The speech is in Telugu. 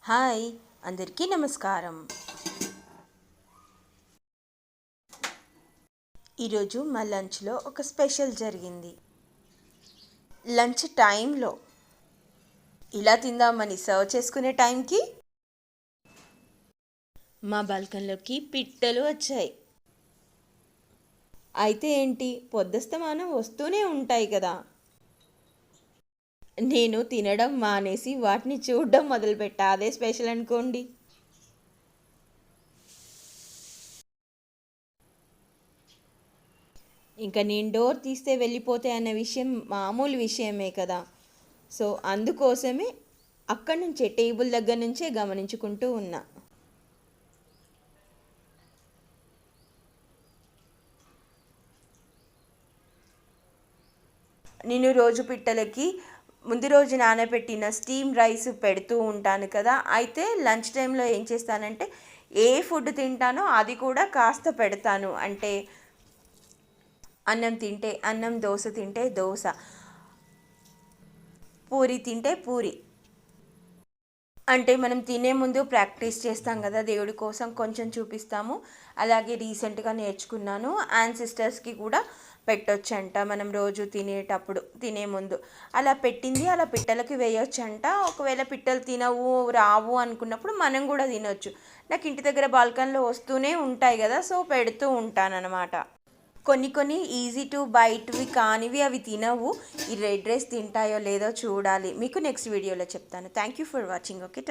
హాయ్, అందరికీ నమస్కారం. ఈరోజు మా లంచ్లో ఒక స్పెషల్ జరిగింది. లంచ్ టైంలో ఇలా తిందామని సర్వ్ చేసుకునే టైంకి మా బాల్కనీలోకి పిట్టలు వచ్చాయి. అయితే ఏంటి, పొద్దస్తమానం వస్తూనే ఉంటాయి కదా. నేను తినడం మానేసి వాటిని చూడడం మొదలుపెట్టా. అదే స్పెషల్ అనుకోండి. ఇంకా నేను డోర్ తీస్తే వెళ్ళిపోతాయి అన్న విషయం మామూలు విషయమే కదా. సో అందుకోసమే అక్కడి నుంచే, టేబుల్ దగ్గర నుంచే గమనించుకుంటూ ఉన్నా. నేను రోజు పిట్టలకి ముందు రోజు నానబెట్టిన స్టీమ్ రైస్ పెడుతూ ఉంటాను కదా. అయితే లంచ్ టైంలో ఏం చేస్తానంటే, ఏ ఫుడ్ తింటానో అది కూడా కాస్త పెడతాను. అంటే అన్నం తింటే అన్నం, దోశ తింటే దోశ, పూరి తింటే పూరి. అంటే మనం తినే ముందు ప్రాక్టీస్ చేస్తాం కదా, దేవుడి కోసం కొంచెం చూపిస్తాము. అలాగే రీసెంట్గా నేర్చుకున్నాను, యాన్సిస్టర్స్కి కూడా పెట్టొచ్చంట మనం రోజు తినేటప్పుడు, తినే ముందు అలా పెట్టింది అలా పిట్టలకి వేయొచ్చంట. ఒకవేళ పిట్టలు తినవు, రావు అనుకున్నప్పుడు మనం కూడా తినొచ్చు. నాకు ఇంటి దగ్గర బాల్కనీలో వస్తూనే ఉంటాయి కదా, సో పెడుతూ ఉంటానన్నమాట. కొన్ని కొన్ని ఈజీ టు బైట్వి కానివి అవి తినవు. ఈ రెడ్ రైస్ తింటాయో లేదో చూడాలి. మీకు నెక్స్ట్ వీడియోలో చెప్తాను. Thank you for watching. Okay.